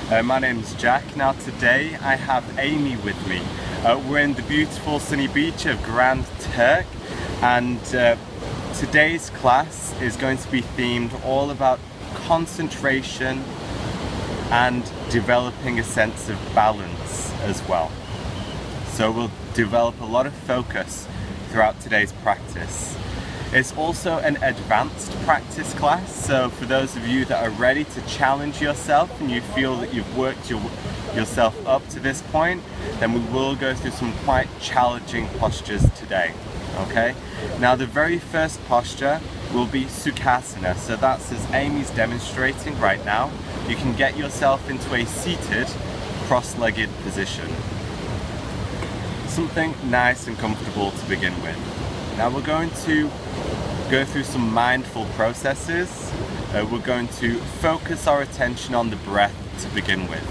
My name's Jack. Now today I have Amy with me. We're in the beautiful sunny beach of Grand Turk, and today's class is going to be themed all about concentration and developing a sense of balance as well. So we'll develop a lot of focus throughout today's practice. It's also an advanced practice class, so for those of you that are ready to challenge yourself and you feel that you've worked yourself up to this point, then we will go through some quite challenging postures today. Okay? Now the very first posture will be Sukhasana, so that's as Amy's demonstrating right now. You can get yourself into a seated, cross-legged position. Something nice and comfortable to begin with. Now we're going to go through some mindful processes. We're going to focus our attention on the breath to begin with,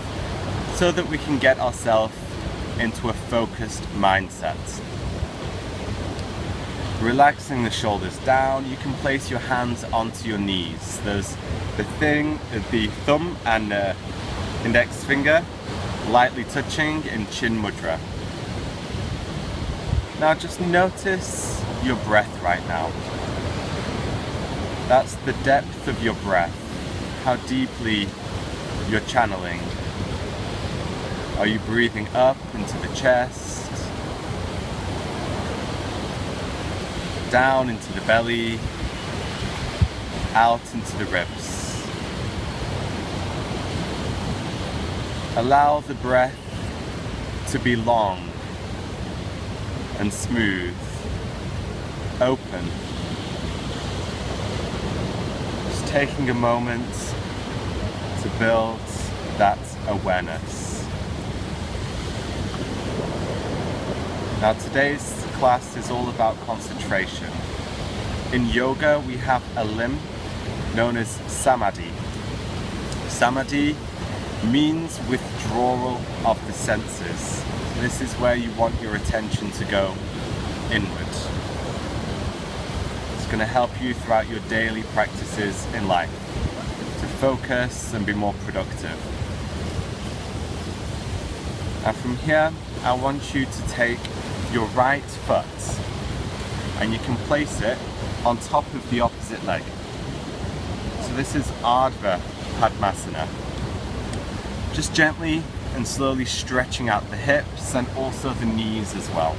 so that we can get ourselves into a focused mindset. Relaxing the shoulders down, you can place your hands onto your knees. There's the thumb and index finger lightly touching in Chin Mudra. Now just notice your breath right now. That's the depth of your breath, how deeply you're channeling. Are you breathing up into the chest, down into the belly, out into the ribs? Allow the breath to be long and smooth, open. Just taking a moment to build that awareness. Now today's class is all about concentration. In yoga we have a limb known as samadhi. Samadhi means withdrawal of the senses. This is where you want your attention to go inward. It's going to help you throughout your daily practices in life to focus and be more productive. And from here, I want you to take your right foot and you can place it on top of the opposite leg. So this is Ardha Padmasana. Just gently and slowly stretching out the hips and also the knees as well.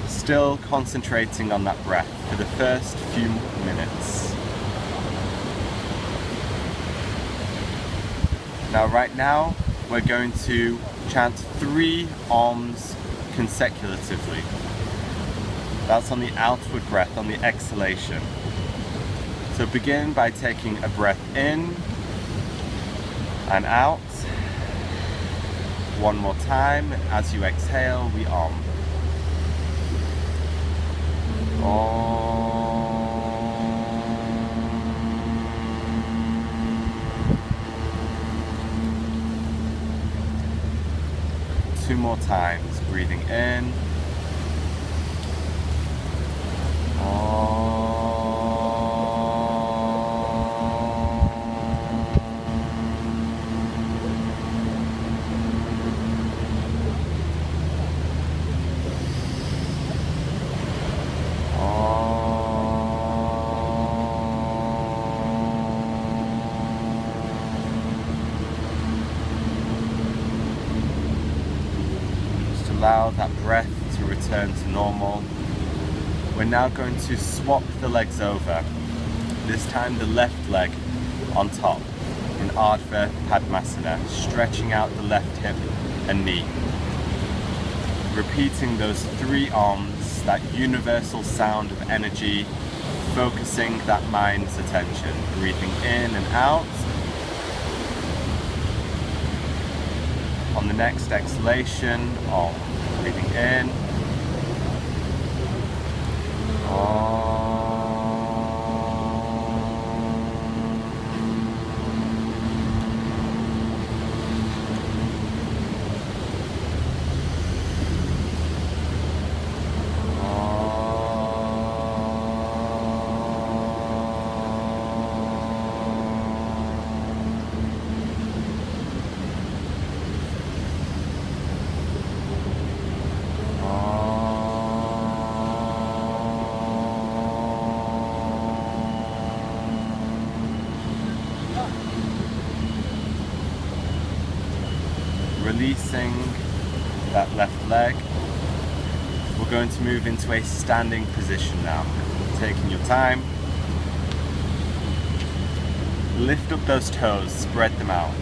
Still concentrating on that breath for the first few minutes. Now right now we're going to chant 3 Oms consecutively. That's on the outward breath, on the exhalation. So begin by taking a breath in and out. One more time. As you exhale, we Om. Om. 2 more times. Breathing in. Om. Allow that breath to return to normal. We're now going to swap the legs over. This time the left leg on top in Ardha Padmasana, stretching out the left hip and knee. Repeating those 3 Oms, that universal sound of energy, focusing that mind's attention. Breathing in and out. On the next exhalation, Om. Breathing in. Om. releasing that left leg. We're going to move into a standing position now. Taking your time. Lift up those toes, spread them out.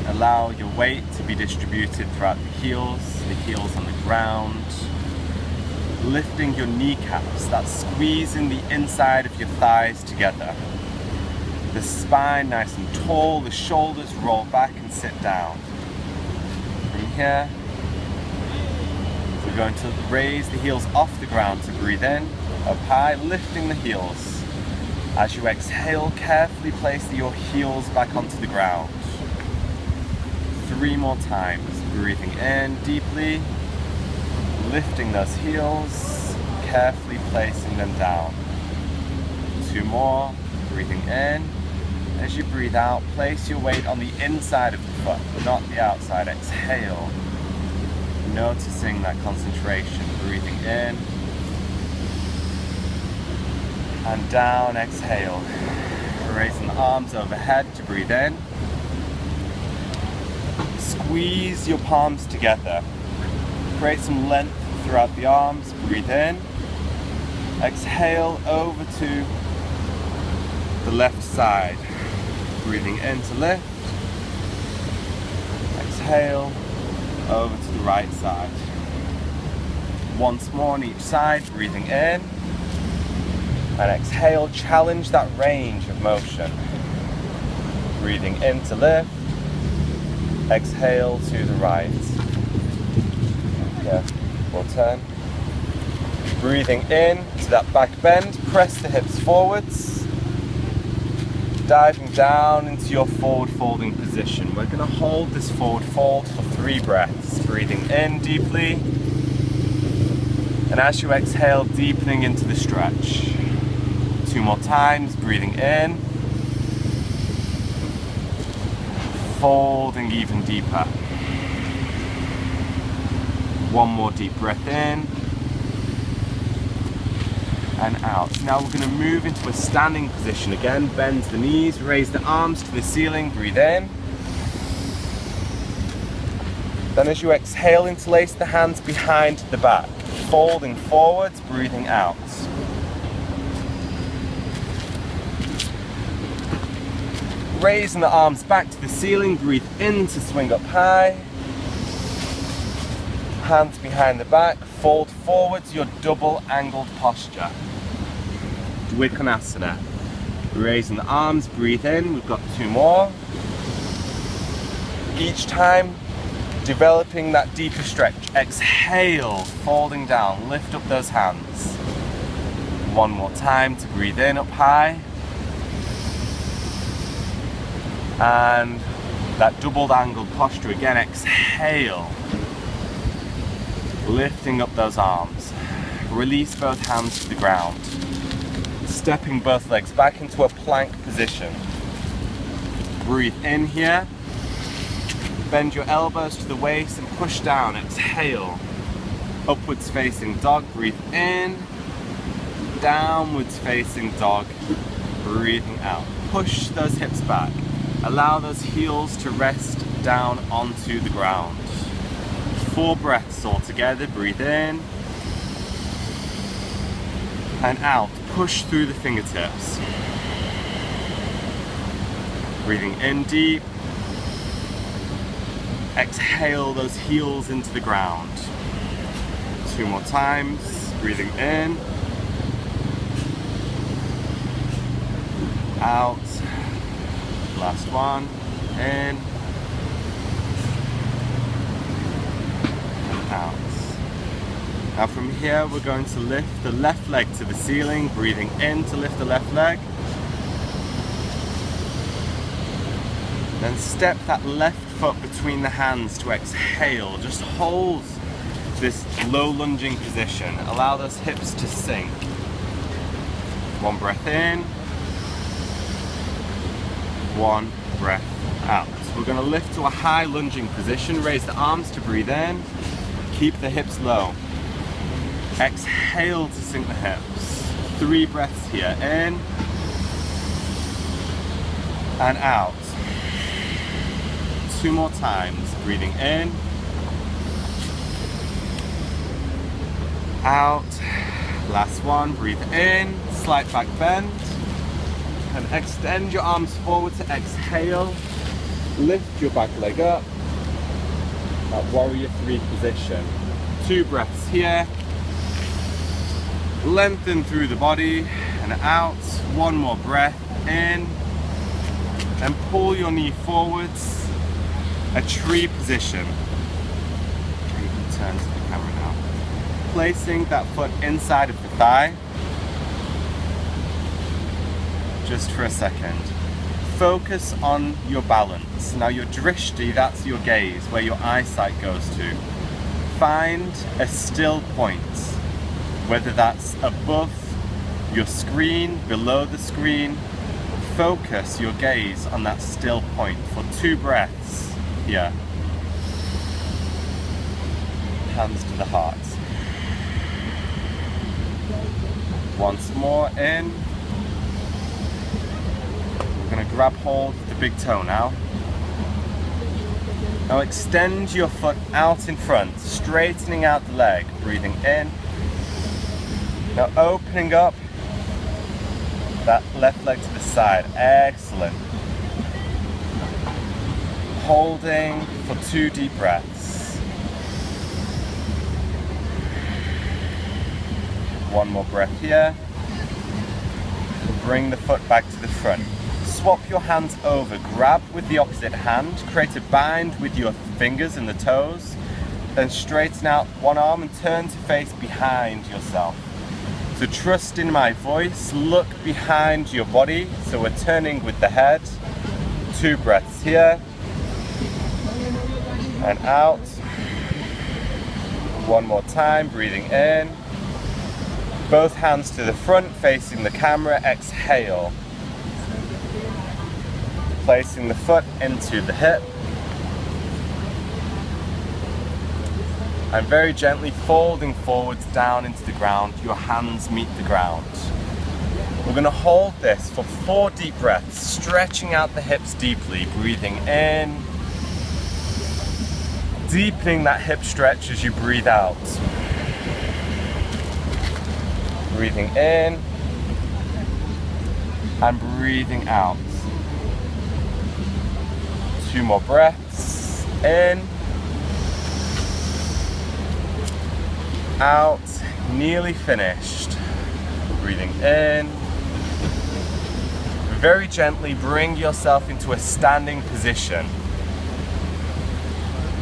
Allow your weight to be distributed throughout the heels on the ground. Lifting your kneecaps, that's squeezing the inside of your thighs together. The spine nice and tall, the shoulders roll back and sit down. From here, we're going to raise the heels off the ground to breathe in, up high, lifting the heels. As you exhale, carefully place your heels back onto the ground. 3 more times, breathing in deeply, lifting those heels, carefully placing them down. 2 more, breathing in. As you breathe out, place your weight on the inside of the foot, not the outside. Exhale, noticing that concentration, breathing in and down, exhale. Raising the arms overhead to breathe in. Squeeze your palms together. Create some length throughout the arms, breathe in. Exhale over to the left side. Breathing in to lift. Exhale over to the right side. Once more on each side, breathing in. And exhale, challenge that range of motion. Breathing in to lift. Exhale to the right. Yeah, we'll turn. Breathing in to that back bend, press the hips forwards. Diving down into your forward folding position. We're going to hold this forward fold for 3 breaths. Breathing in deeply. And as you exhale, deepening into the stretch. 2 more times, breathing in. Folding even deeper. 1 more deep breath in. And out. Now we're going to move into a standing position again. Bend the knees, raise the arms to the ceiling, breathe in. Then as you exhale, interlace the hands behind the back. Folding forwards, breathing out. Raising the arms back to the ceiling, breathe in to swing up high. Hands behind the back, fold forwards, your double angled posture. Dvikonasana. Raising the arms, breathe in, we've got 2 more. Each time, developing that deeper stretch. Exhale, folding down, lift up those hands. 1 more time to breathe in, up high. And that doubled angled posture again, exhale. Lifting up those arms. Release both hands to the ground. Stepping both legs back into a plank position. Breathe in here. Bend your elbows to the waist and push down. Exhale. Upwards facing dog. Breathe in. Downwards facing dog. Breathing out. Push those hips back. Allow those heels to rest down onto the ground. 4 breaths all together. Breathe in. And out. Push through the fingertips. Breathing in deep. Exhale those heels into the ground. 2 more times. Breathing in. Out. Last one. In. Out. Now from here we're going to lift the left leg to the ceiling, breathing in to lift the left leg. Then step that left foot between the hands to exhale. Just hold this low lunging position. Allow those hips to sink. 1 breath in. 1 breath out. We're going to lift to a high lunging position. Raise the arms to breathe in. Keep the hips low. Exhale to sink the hips. 3 breaths here. In and out. 2 more times. Breathing in out. Last one, breathe in, slight back bend, and extend your arms forward to exhale. Lift your back leg up, that warrior 3 position. 2 breaths here. Lengthen through the body and out. 1 more breath in, and pull your knee forwards, a tree position. You can turn to the camera now. Placing that foot inside of the thigh. Just for a second. Focus on your balance. Now your drishti, that's your gaze, where your eyesight goes to. Find a still point, whether that's above your screen, below the screen. Focus your gaze on that still point for 2 breaths here. Hands to the heart. Once more in. We're going to grab hold of the big toe now. Now extend your foot out in front, straightening out the leg, breathing in. Now opening up that left leg to the side. Excellent. Holding for 2 deep breaths. 1 more breath here. Bring the foot back to the front. Swap your hands over. Grab with the opposite hand. Create a bind with your fingers and the toes. Then straighten out one arm and turn to face behind yourself. So trust in my voice. Look behind your body. So we're turning with the head. 2 breaths here. And out. 1 more time. Breathing in. Both hands to the front, facing the camera. Exhale. Placing the foot into the hip. And very gently folding forwards down into the ground. Your hands meet the ground. We're going to hold this for 4 deep breaths, stretching out the hips deeply. Breathing in. Deepening that hip stretch as you breathe out. Breathing in. And breathing out. 2 more breaths. In. Out. Nearly finished. Breathing in. Very gently bring yourself into a standing position.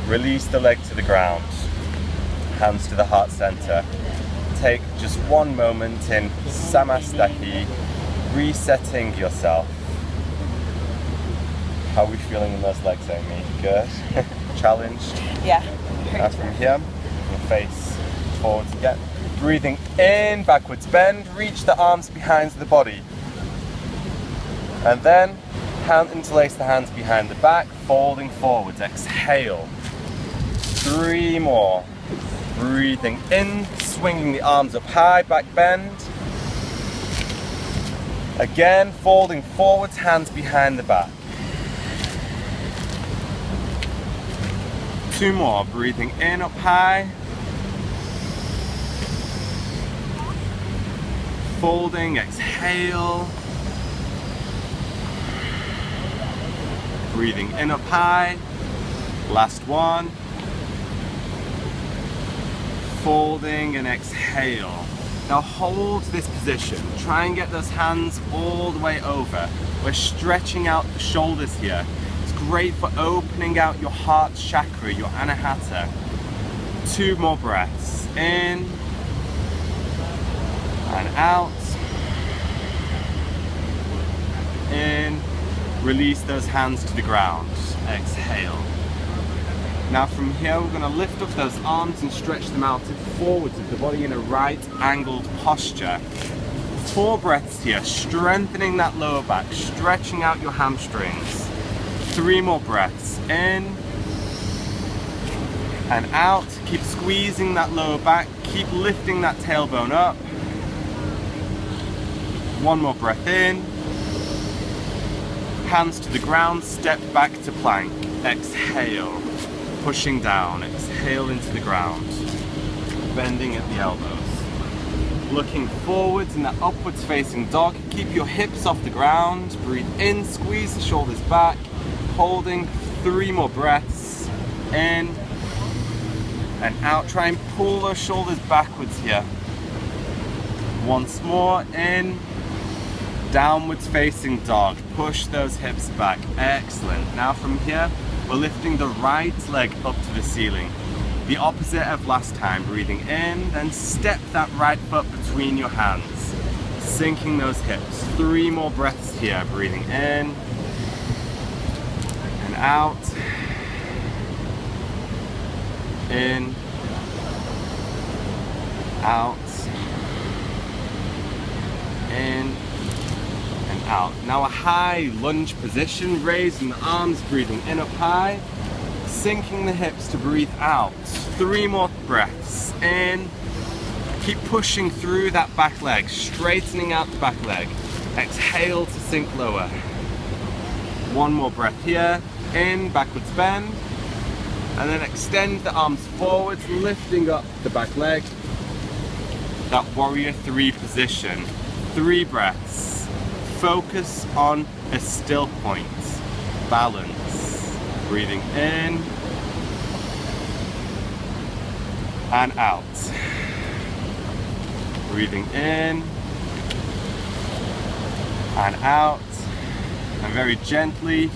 Release the leg to the ground. Hands to the heart center. Take just 1 moment in Samastaki, resetting yourself. How are we feeling in those legs, Amy? Good? Challenged? Yeah. Now from here, your face forwards again. Breathing in, backwards bend, reach the arms behind the body. And then, interlace the hands behind the back, folding forwards. Exhale. 3 more. Breathing in, swinging the arms up high, back bend. Again, folding forwards, hands behind the back. 2 more, breathing in, up high. Folding, exhale. Breathing in, up high. Last one. Folding and exhale. Now hold this position. Try and get those hands all the way over. We're stretching out the shoulders here. It's great for opening out your heart chakra, your anahata. 2 more breaths. In and out. In. Release those hands to the ground. Exhale. Now from here we're going to lift up those arms and stretch them out forwards of the body in a right angled posture. 4 breaths here, strengthening that lower back, stretching out your hamstrings. 3 more breaths, in and out. Keep squeezing that lower back, keep lifting that tailbone up. 1 more breath in. Hands to the ground, step back to plank. Exhale. Pushing down, exhale into the ground, bending at the elbows. Looking forwards in that upwards facing dog. Keep your hips off the ground. Breathe in, squeeze the shoulders back. Holding 3 more breaths. In and out. Try and pull those shoulders backwards here. Once more, in. Downwards facing dog. Push those hips back. Excellent. Now from here, we're lifting the right leg up to the ceiling. The opposite of last time. Breathing in, then step that right foot between your hands. Sinking those hips. 3 more breaths here. Breathing in and out. In, out, in, and out. Now a high lunge position, raising the arms, breathing in up high, sinking the hips to breathe out. 3 more breaths. In, keep pushing through that back leg, straightening out the back leg. Exhale to sink lower. 1 more breath here. In, backwards bend. And then extend the arms forwards, lifting up the back leg. That warrior 3 position. 3 breaths. Focus on a still point. Balance. Breathing in and out. Breathing in and out. And very gently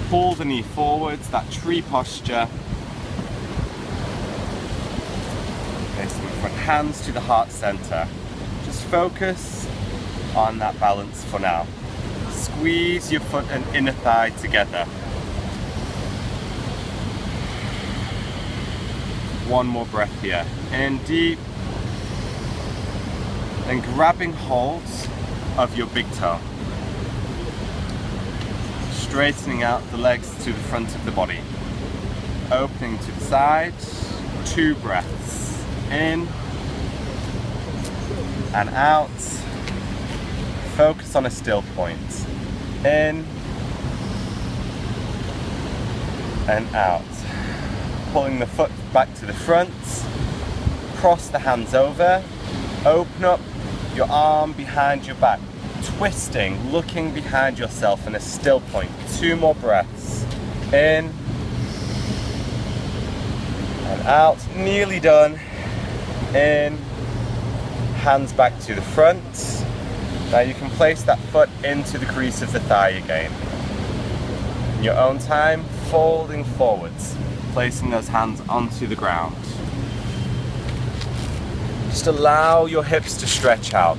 pull the knee forwards, that tree posture. Placing the front hands to the heart center. Just focus on that balance for now. Squeeze your foot and inner thigh together. 1 more breath here. In deep. And grabbing hold of your big toe. Straightening out the legs to the front of the body. Opening to the side. 2 breaths. In and out. Focus on a still point. In and out. Pulling the foot back to the front. Cross the hands over. Open up your arm behind your back. Twisting, looking behind yourself in a still point. 2 more breaths. In and out. Nearly done. In. Hands back to the front. Now you can place that foot into the crease of the thigh again. In your own time, folding forwards. Placing those hands onto the ground. Just allow your hips to stretch out.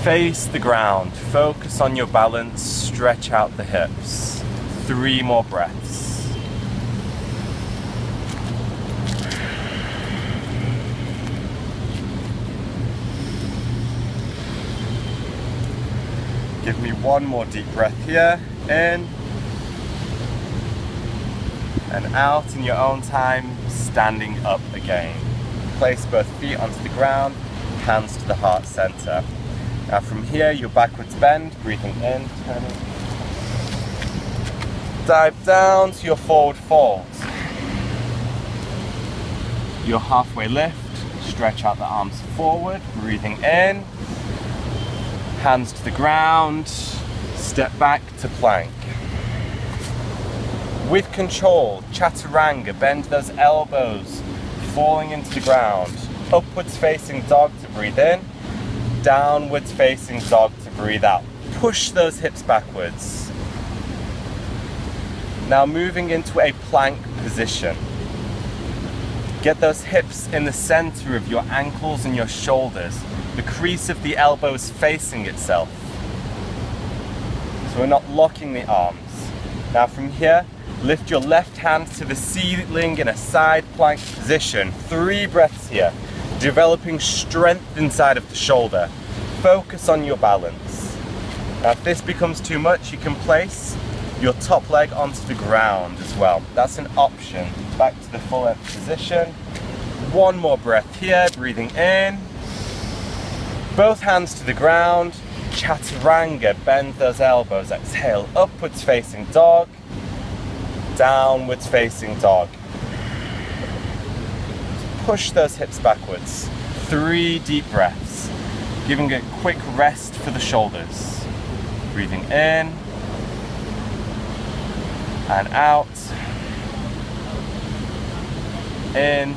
Face the ground. Focus on your balance. Stretch out the hips. 3 more breaths. Give me 1 more deep breath here. In and out. In your own time, standing up again. Place both feet onto the ground, hands to the heart center. Now from here, your backwards bend, breathing in, turning. Dive down to your forward fold. Your halfway lift, stretch out the arms forward, breathing in. Hands to the ground, step back to plank. With control, chaturanga, bend those elbows, falling into the ground. Upwards facing dog to breathe in. Downwards facing dog to breathe out. Push those hips backwards. Now moving into a plank position. Get those hips in the center of your ankles and your shoulders. The crease of the elbows facing itself. So we're not locking the arms. Now from here, lift your left hand to the ceiling in a side plank position. 3 breaths here. Developing strength inside of the shoulder. Focus on your balance. Now if this becomes too much, you can place your top leg onto the ground as well. That's an option. Back to the full length position. 1 more breath here, breathing in. Both hands to the ground. Chaturanga, bend those elbows. Exhale, upwards facing dog. Downwards facing dog. Push those hips backwards. 3 deep breaths. giving a quick rest for the shoulders. Breathing in and out. In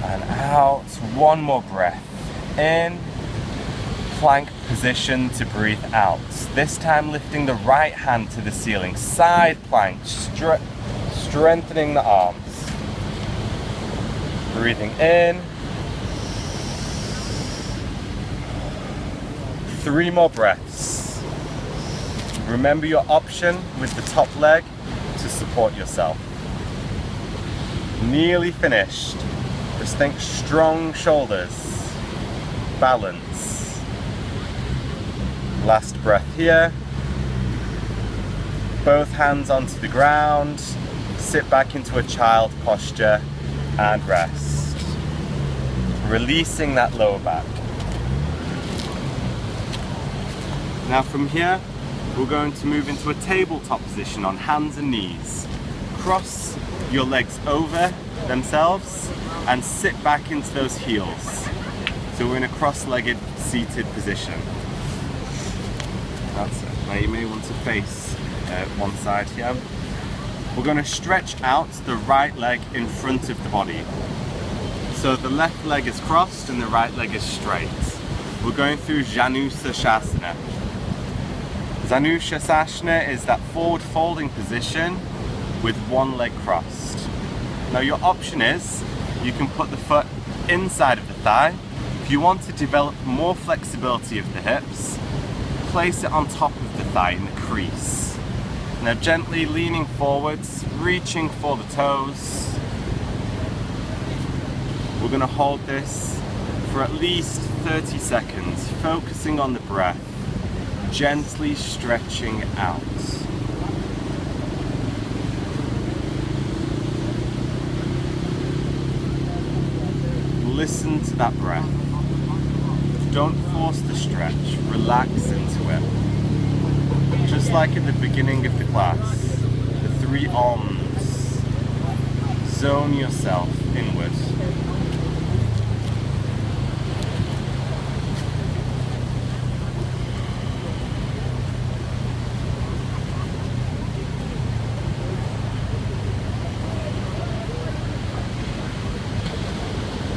and out. One more breath. In. Plank position to breathe out. This time lifting the right hand to the ceiling. Side plank. Strengthening the arms. Breathing in. 3 more breaths. Remember your option with the top leg to support yourself. Nearly finished. Just think strong shoulders. Balance. Last breath here. Both hands onto the ground. Sit back into a child posture and rest. Releasing that lower back. Now from here, we're going to move into a tabletop position on hands and knees. Cross your legs over themselves and sit back into those heels. So we're in a cross-legged seated position. That's it. Now you may want to face one side here. We're going to stretch out the right leg in front of the body. So the left leg is crossed and the right leg is straight. We're going through Janushasana. Janushasana is that forward folding position with one leg crossed. Now your option is, you can put the foot inside of the thigh. If you want to develop more flexibility of the hips, place it on top of the thigh in the crease. Now gently leaning forwards, reaching for the toes. We're going to hold this for at least 30 seconds, focusing on the breath. Gently stretching out. Listen to that breath. Don't force the stretch, relax into it. Just like at the beginning of the class, the 3 arms. Zone yourself inward.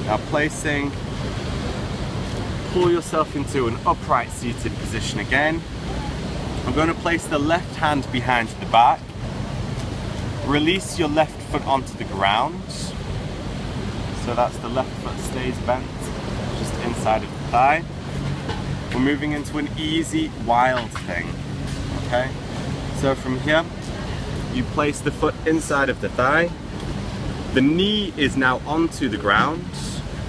Now pull yourself into an upright seated position again. I'm going to place the left hand behind the back. Release your left foot onto the ground. So that's the left foot stays bent just inside of the thigh. We're moving into an easy wild thing. Okay? So from here, you place the foot inside of the thigh. The knee is now onto the ground.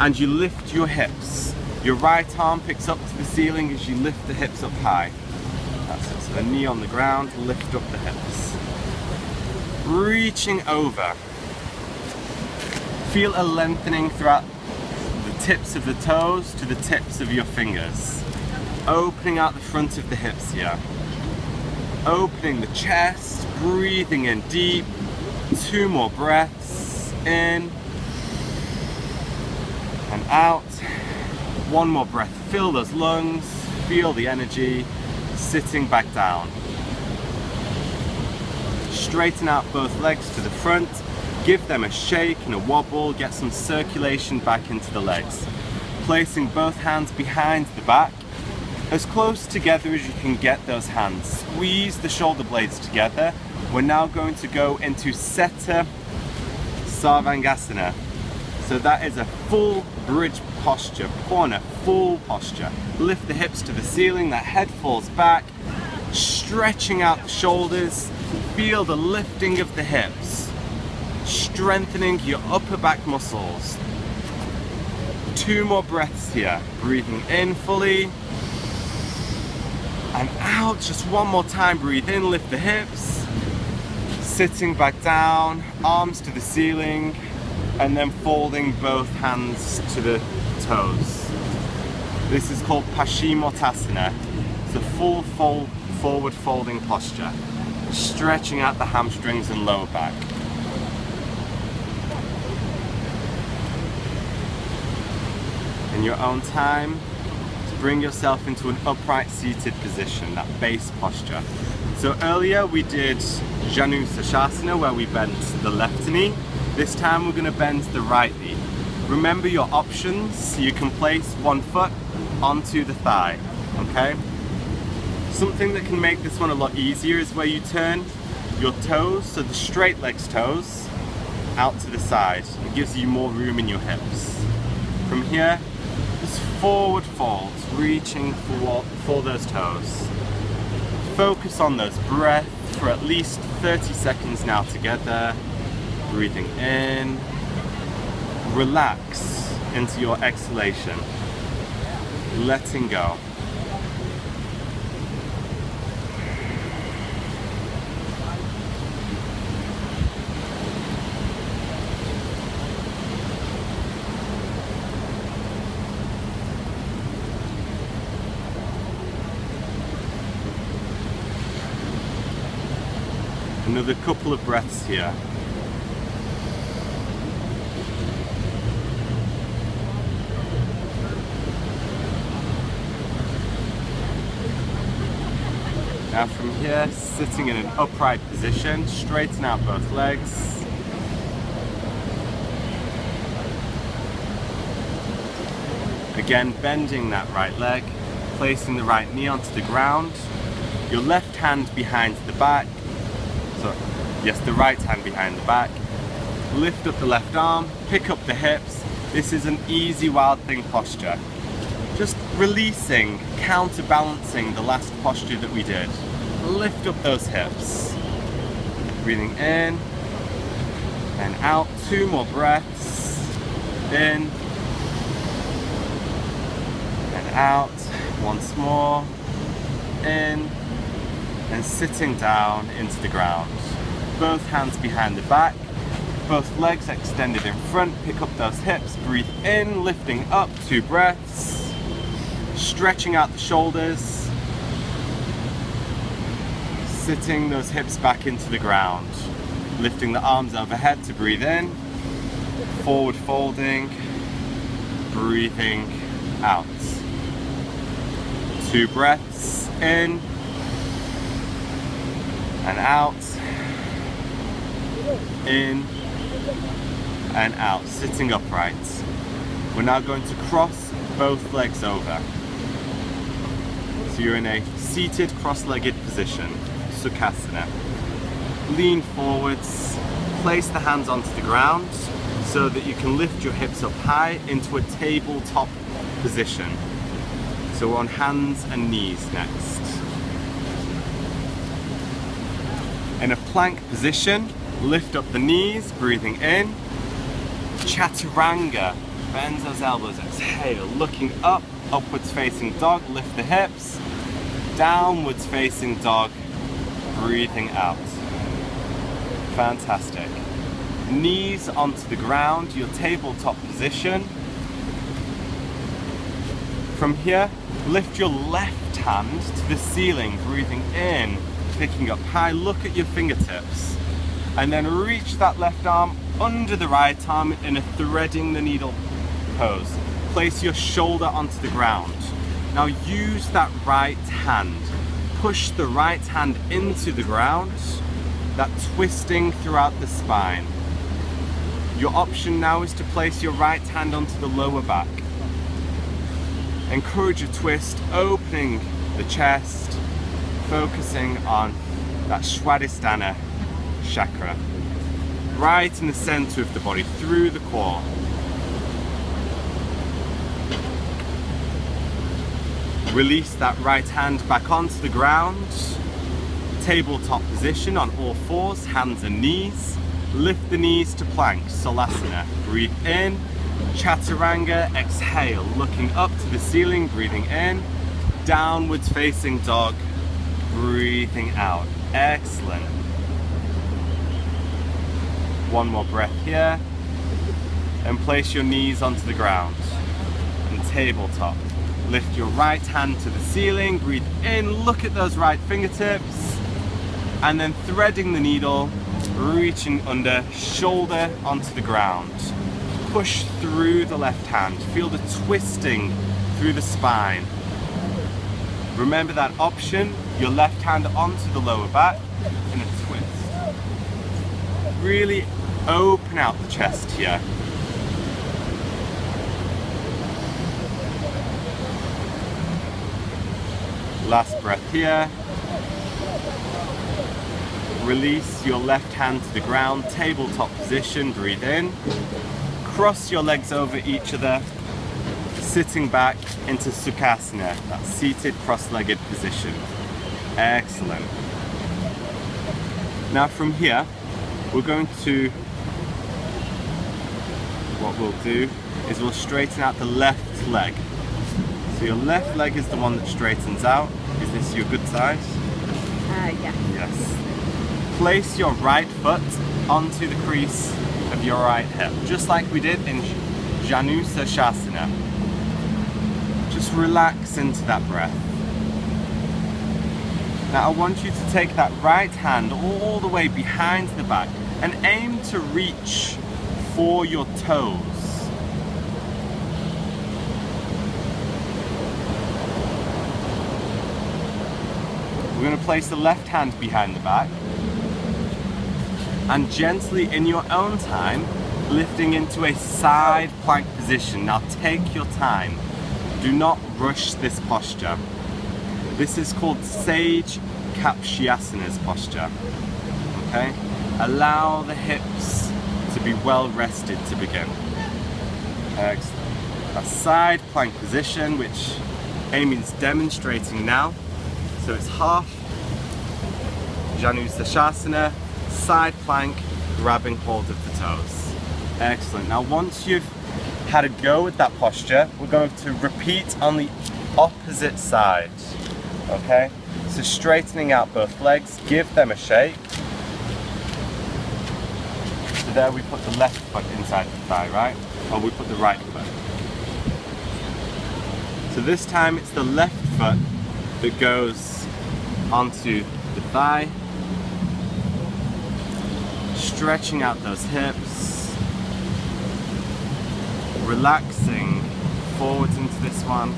And you lift your hips. Your right arm picks up to the ceiling as you lift the hips up high. That's it. So the knee on the ground, lift up the hips. Reaching over. Feel a lengthening throughout the tips of the toes to the tips of your fingers. Opening out the front of the hips here. Opening the chest, breathing in deep. 2 more breaths. In. And out. 1 more breath. Fill those lungs, feel the energy, sitting back down. Straighten out both legs to the front, give them a shake and a wobble, get some circulation back into the legs. Placing both hands behind the back, as close together as you can get those hands. Squeeze the shoulder blades together. We're now going to go into Seta Sarvangasana. So that is a full bridge posture, corner, full posture. Lift the hips to the ceiling, that head falls back, stretching out the shoulders, feel the lifting of the hips, strengthening your upper back muscles. 2 more breaths here, breathing in fully, and out, just 1 more time, breathe in, lift the hips, sitting back down, arms to the ceiling, and then folding both hands to the toes. This is called Paschimottanasana. It's a full forward folding posture, stretching out the hamstrings and lower back. And your own time to bring yourself into an upright seated position, that base posture. So earlier we did Janu Sashasana, where we bent the left knee. This time we're going to bend the right knee. Remember your options. You can place one foot onto the thigh, okay? Something that can make this one a lot easier is where you turn your toes, so the straight legs toes, out to the side. It gives you more room in your hips. From here, just forward fold, reaching for those toes. Focus on those breaths for at least 30 seconds now together. Breathing in. Relax into your exhalation. Letting go. Another couple of breaths here. Now from here, sitting in an upright position, straighten out both legs. Again, bending that right leg, placing the right knee onto the ground, your left hand behind the back, the right hand behind the back. Lift up the left arm, pick up the hips. This is an easy Wild Thing posture. Just releasing, counterbalancing the last posture that we did. Lift up those hips. Breathing in and out. 2 more breaths. In and out. Once more. In and sitting down into the ground. Both hands behind the back, both legs extended in front. Pick up those hips, breathe in, lifting up, 2 breaths, stretching out the shoulders, sitting those hips back into the ground, lifting the arms overhead to breathe in, forward folding, breathing out. 2 breaths in and out. In and out, sitting upright. We're now going to cross both legs over. So you're in a seated cross-legged position, Sukhasana. Lean forwards, place the hands onto the ground so that you can lift your hips up high into a tabletop position. So we're on hands and knees next. In a plank position, lift up the knees, breathing in. Chaturanga, bend those elbows, exhale, looking up, upwards facing dog, lift the hips. Downwards facing dog, breathing out. Fantastic. Knees onto the ground, your tabletop position. From here, lift your left hand to the ceiling, breathing in, picking up high, look at your fingertips. And then reach that left arm under the right arm in a threading the needle pose. Place your shoulder onto the ground. Now use that right hand. Push the right hand into the ground, that twisting throughout the spine. Your option now is to place your right hand onto the lower back. Encourage a twist, opening the chest, focusing on that Swadhisthana chakra, right in the center of the body, through the core. Release that right hand back onto the ground, tabletop position on all fours, hands and knees. Lift the knees to plank, Salasana. Breathe in, Chaturanga, exhale, looking up to the ceiling, breathing in, downwards facing dog, breathing out. Excellent. One more breath here, and place your knees onto the ground, and tabletop. Lift your right hand to the ceiling, breathe in, look at those right fingertips, and then threading the needle, reaching under, shoulder onto the ground. push through the left hand. Feel the twisting through the spine. Remember that option, your left hand onto the lower back in a twist. Really open out the chest here. Last breath here. Release your left hand to the ground, tabletop position, breathe in. Cross your legs over each other, sitting back into Sukhasana, that seated cross-legged position. Excellent. Now from here, we're going to, what we'll do is we'll straighten out the left leg. So your left leg is the one that straightens out. Is this your good side? Yeah. Yes. Place your right foot onto the crease of your right hip, just like we did in Janusa Shasana. Just relax into that breath. Now I want you to take that right hand all the way behind the back and aim to reach for your toes. We're going to place the left hand behind the back and gently in your own time lifting into a side plank position. Now take your time. Do not rush this posture. This is called Sage Kapshyasana's posture. Okay? Allow the hips to be well rested to begin. Excellent. A side plank position, which Amy's demonstrating now. So it's half Janusa Shasana, side plank, grabbing hold of the toes. Excellent. Now once you've had a go with that posture, we're going to repeat on the opposite side. Okay? So straightening out both legs, give them a shake. So there we put the left foot inside the thigh, right? Or we put the right foot. So this time it's the left foot that goes onto the thigh. Stretching out those hips. Relaxing forwards into this one.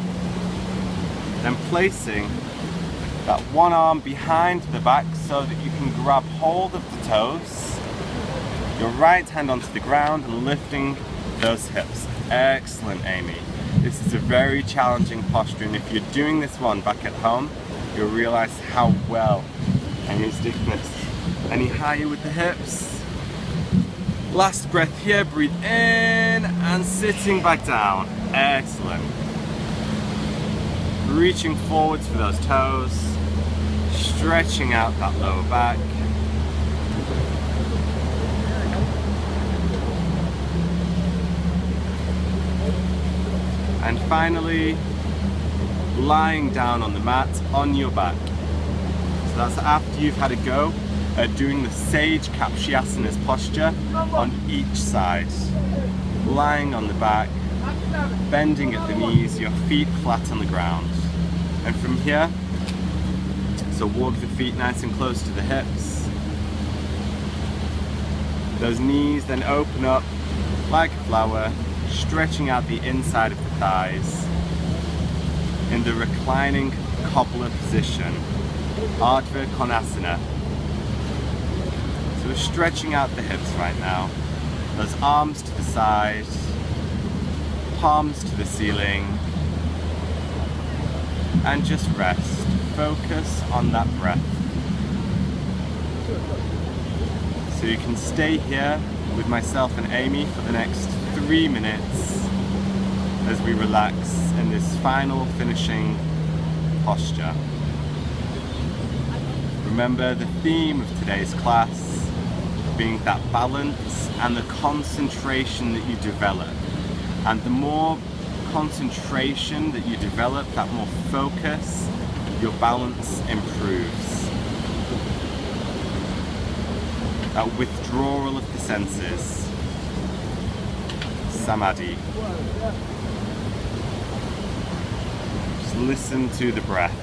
Then placing that one arm behind the back so that you can grab hold of the toes. Your right hand onto the ground and lifting those hips. Excellent, Amy. This is a very challenging posture, and if you're doing this one back at home, you'll realize how well Amy's doing this. Any higher with the hips? Last breath here, breathe in and sitting back down. Excellent. Reaching forwards for those toes, stretching out that lower back. And finally, lying down on the mat on your back. So that's after you've had a go at doing the Sage Kapshyasana's posture on each side. Lying on the back, bending at the knees, your feet flat on the ground. And from here, so walk the feet nice and close to the hips. Those knees then open up like a flower, stretching out the inside of the thighs in the reclining cobbler position, Ardha Konasana. So we're stretching out the hips right now. Those arms to the side, palms to the ceiling, and just rest. Focus on that breath. So you can stay here with myself and Amy for the next 3 minutes as we relax in this final finishing posture. Remember the theme of today's class being that balance and the concentration that you develop. And the more concentration that you develop, that more focus, your balance improves. That withdrawal of the senses, samadhi. Just listen to the breath.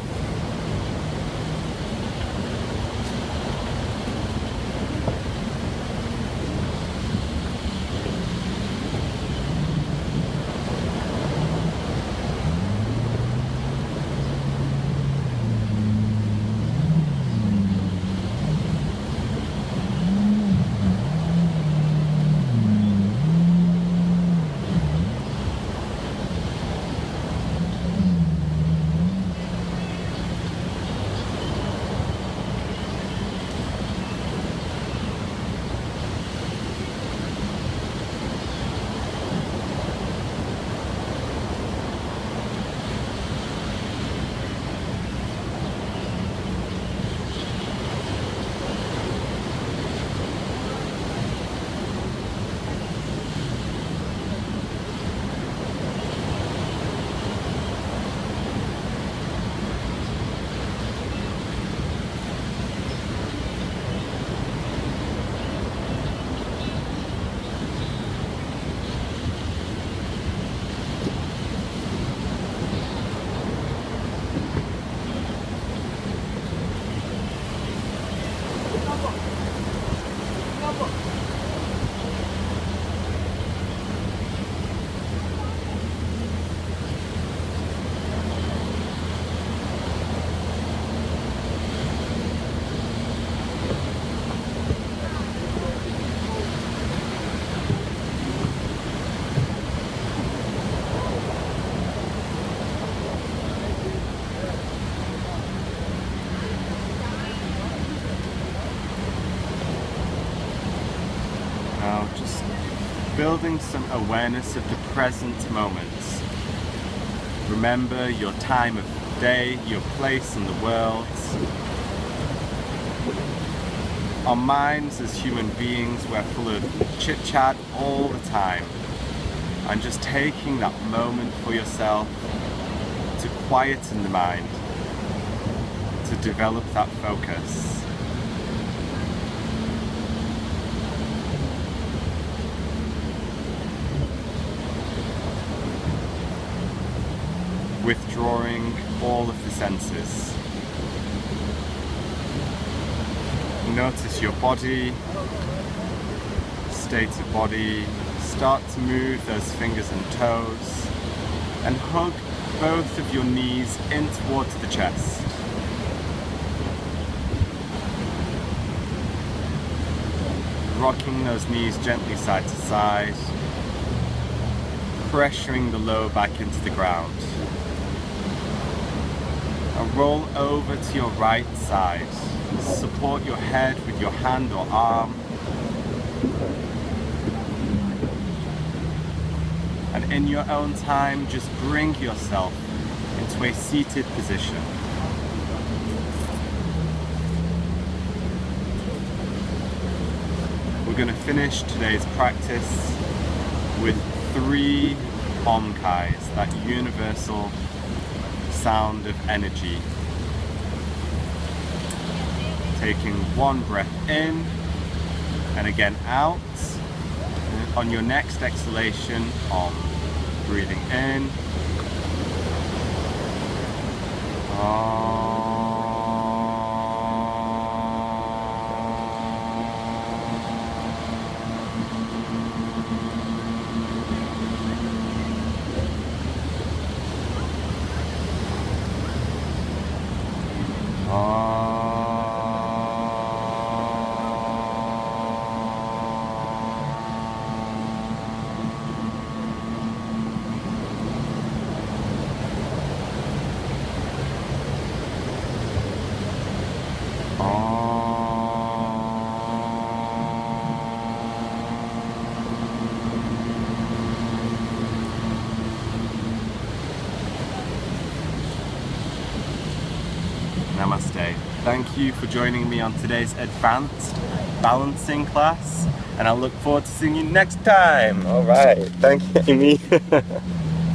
know, just building some awareness of the present moments. Remember your time of day, your place in the world. Our minds as human beings, we're full of chit-chat all the time. And just taking that moment for yourself to quieten the mind, to develop that focus. Withdrawing all of the senses. Notice your body, state of body, start to move those fingers and toes, and hug both of your knees in towards the chest. Rocking those knees gently side to side, pressuring the lower back into the ground. And roll over to your right side. Support your head with your hand or arm. And in your own time, just bring yourself into a seated position. We're going to finish today's practice with 3 omkais, that universal sound of energy. Taking 1 breath in and again out. And on your next exhalation, breathing in. Namaste. Thank you for joining me on today's advanced balancing class, and I look forward to seeing you next time. All right. Thank you, Amy.